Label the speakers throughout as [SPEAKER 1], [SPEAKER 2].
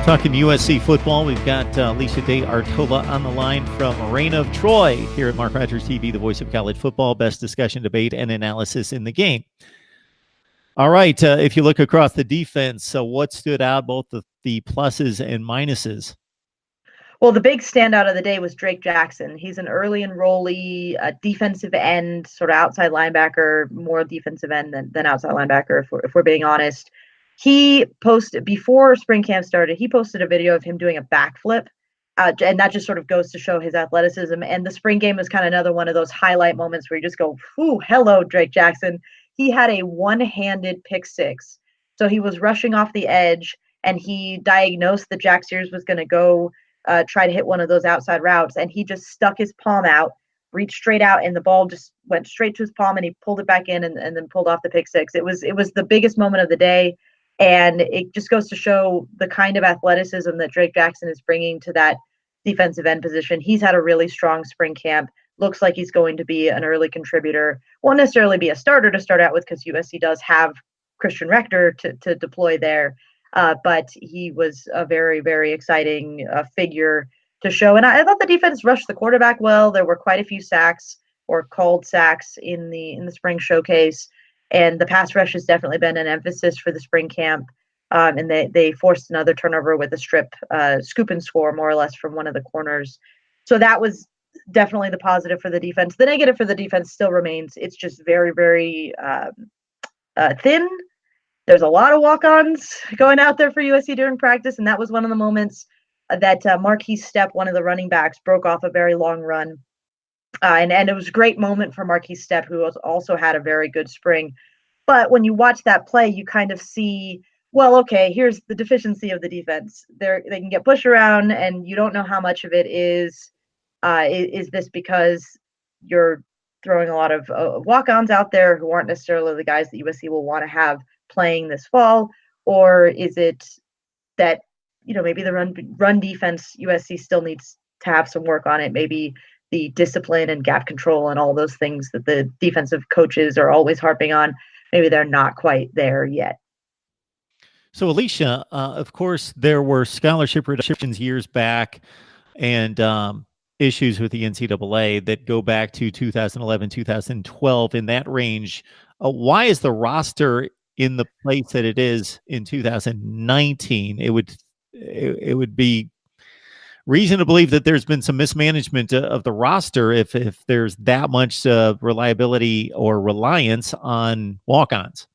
[SPEAKER 1] Talking USC football, we've got Alicia De Artola on the line from Reign of Troy here at Mark Rogers TV, the voice of college football, best discussion, debate, and analysis in the game. All right, if you look across the defense, so what stood out, both the pluses and minuses?
[SPEAKER 2] Well, the big standout of the day was Drake Jackson. He's an early enrollee, a defensive end, sort of outside linebacker, more defensive end than outside linebacker, if we're being honest. He posted, before spring camp started, he posted a video of him doing a backflip. And that just sort of goes to show his athleticism. And the spring game was kind of another one of those highlight moments where you just go, "Whew, hello, Drake Jackson." He had a one-handed pick six. So he was rushing off the edge, and he diagnosed that Jack Sears was going to go try to hit one of those outside routes, and he just stuck his palm out, reached straight out, and the ball just went straight to his palm, and he pulled it back in and then pulled off the pick six. It was the biggest moment of the day, and it just goes to show the kind of athleticism that Drake Jackson is bringing to that defensive end position. He's had a really strong spring camp. Looks like he's going to be an early contributor. Won't necessarily be a starter to start out with because USC does have Christian Rector to deploy there. But he was a very, very exciting figure to show. And I thought the defense rushed the quarterback well. There were quite a few sacks or called sacks in the spring showcase. And the pass rush has definitely been an emphasis for the spring camp. And they forced another turnover with a strip scoop and score, more or less, from one of the corners. So that was definitely the positive for the defense. The negative for the defense still remains. It's just very, very thin. There's a lot of walk-ons going out there for USC during practice, and that was one of the moments that Marquise Stepp, one of the running backs, broke off a very long run. And it was a great moment for Marquise Stepp, who also had a very good spring. But when you watch that play, you kind of see, well, okay, here's the deficiency of the defense. They can get pushed around, and you don't know how much of it is this because you're throwing a lot of walk-ons out there who aren't necessarily the guys that USC will want to have playing this fall, or is it that maybe the run defense USC still needs to have some work on it? Maybe the discipline and gap control and all those things that the defensive coaches are always harping on, maybe they're not quite there yet.
[SPEAKER 1] So Alicia, of course, there were scholarship reductions years back, and issues with the NCAA that go back to 2011, 2012, in that range. Why is the roster in the place that it is in 2019? It would be reason to believe that there's been some mismanagement of the roster if there's that much reliability or reliance on walk-ons.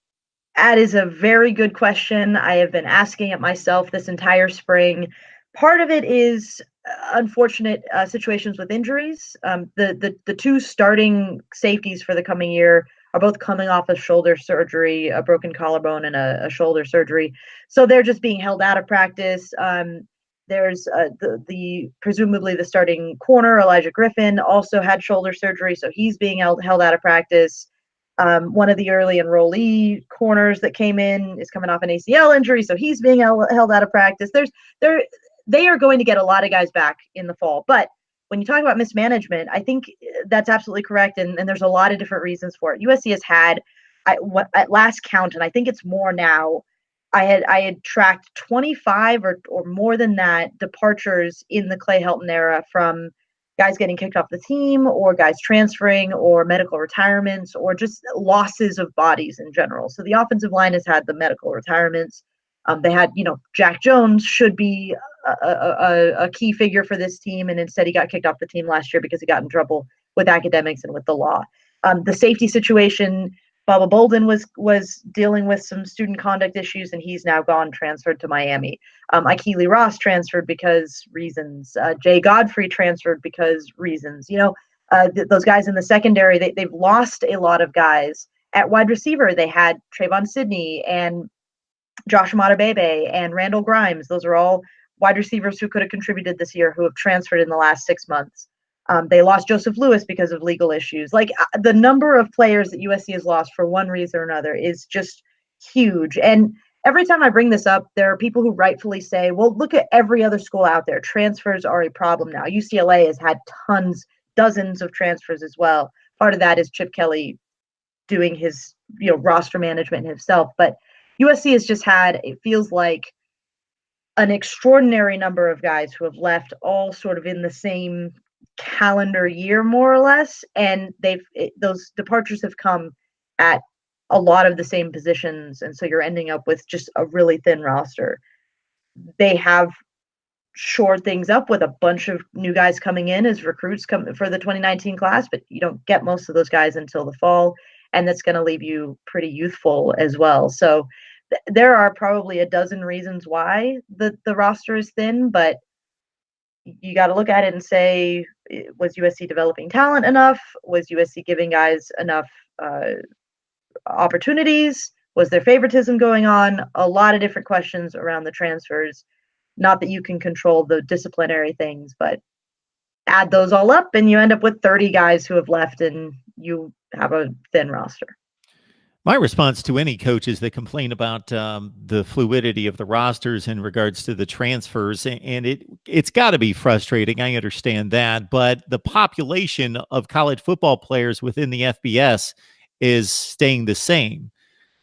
[SPEAKER 2] That is a very good question. I have been asking it myself this entire spring. Part of it is unfortunate situations with injuries. The two starting safeties for the coming year are both coming off of shoulder surgery, a broken collarbone and a shoulder surgery. So they're just being held out of practice. There's the presumably the starting corner, Elijah Griffin, also had shoulder surgery, so he's being held out of practice. One of the early enrollee corners that came in is coming off an ACL injury, so he's being held out of practice. They are going to get a lot of guys back in the fall. But when you talk about mismanagement, I think that's absolutely correct. And there's a lot of different reasons for it. USC has had, at last count, and I think it's more now, I had tracked 25 or more than that departures in the Clay Helton era, from guys getting kicked off the team or guys transferring or medical retirements or just losses of bodies in general. So the offensive line has had the medical retirements. They had, Jack Jones should be a key figure for this team, and instead he got kicked off the team last year because he got in trouble with academics and with the law. The safety situation, Bubba Bolden was dealing with some student conduct issues, and he's now transferred to Miami. Ikeli Ross transferred because reasons. Jay Godfrey transferred because reasons. Those guys in the secondary, they've lost a lot of guys. At wide receiver, they had Trayvon Sidney and Josh Matabebe and Randall Grimes. Those are all wide receivers who could have contributed this year who have transferred in the last 6 months. They lost Joseph Lewis because of legal issues. Like, the number of players that USC has lost for one reason or another is just huge. And every time I bring this up, there are people who rightfully say, well, look at every other school out there. Transfers are a problem now. UCLA has had dozens of transfers as well. Part of that is Chip Kelly doing his roster management himself. But USC has just had, it feels like, an extraordinary number of guys who have left all sort of in the same calendar year, more or less, and those departures have come at a lot of the same positions, and so you're ending up with just a really thin roster. They have shored things up with a bunch of new guys coming in as recruits come for the 2019 class, but you don't get most of those guys until the fall, and that's going to leave you pretty youthful as well. So there are probably a dozen reasons why the roster is thin, but you got to look at it and say, was USC developing talent enough? Was USC giving guys enough opportunities? Was there favoritism going on? A lot of different questions around the transfers. Not that you can control the disciplinary things, but add those all up and you end up with 30 guys who have left and you have a thin roster.
[SPEAKER 1] My response to any coaches that complain about the fluidity of the rosters in regards to the transfers, and it's got to be frustrating. I understand that, but the population of college football players within the FBS is staying the same.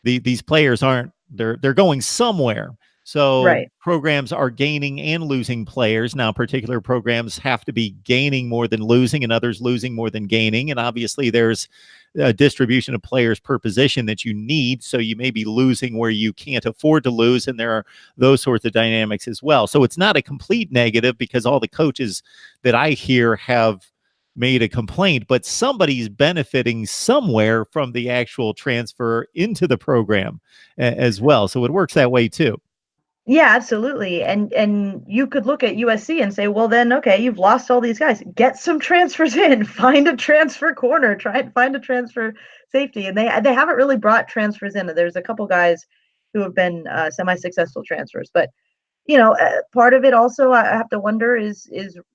[SPEAKER 1] These players aren't, they're going somewhere. So
[SPEAKER 2] right.
[SPEAKER 1] Programs are gaining and losing players. Now, particular programs have to be gaining more than losing, and others losing more than gaining. And obviously, there's a distribution of players per position that you need. So you may be losing where you can't afford to lose. And there are those sorts of dynamics as well. So it's not a complete negative, because all the coaches that I hear have made a complaint, but somebody's benefiting somewhere from the actual transfer into the program as well. So it works that way too.
[SPEAKER 2] Yeah, absolutely. And you could look at USC and say, well, then, okay, you've lost all these guys. Get some transfers in. Find a transfer corner. Try and find a transfer safety. And they haven't really brought transfers in. There's a couple guys who have been semi-successful transfers. But, part of it also, I have to wonder, is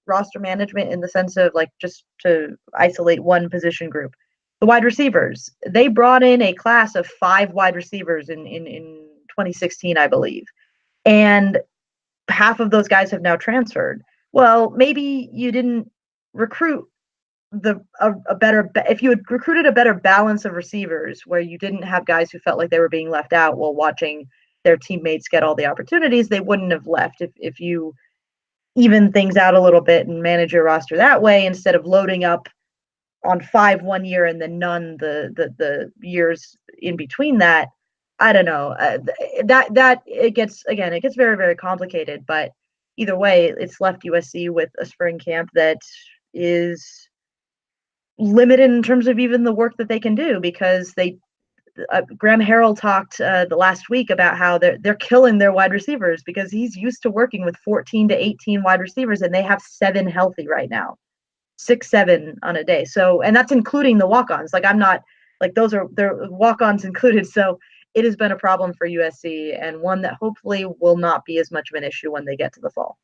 [SPEAKER 2] roster management, in the sense of, like, just to isolate one position group. The wide receivers. They brought in a class of 5 wide receivers in 2016, I believe. And half of those guys have now transferred. Well, maybe you didn't recruit a better, if you had recruited a better balance of receivers, where you didn't have guys who felt like they were being left out while watching their teammates get all the opportunities, they wouldn't have left. If you even things out a little bit and manage your roster that way, instead of loading up on 5 one year and then none the years in between that. I don't know. That it gets very, very complicated. But either way, it's left USC with a spring camp that is limited in terms of even the work that they can do, because Graham Harrell talked the last week about how they're killing their wide receivers, because he's used to working with 14 to 18 wide receivers, and they have 7 healthy right now, 6, 7 on a day. So, and that's including the walk-ons. Like, I'm not like, those are their walk-ons included. So it has been a problem for USC, and one that hopefully will not be as much of an issue when they get to the fall.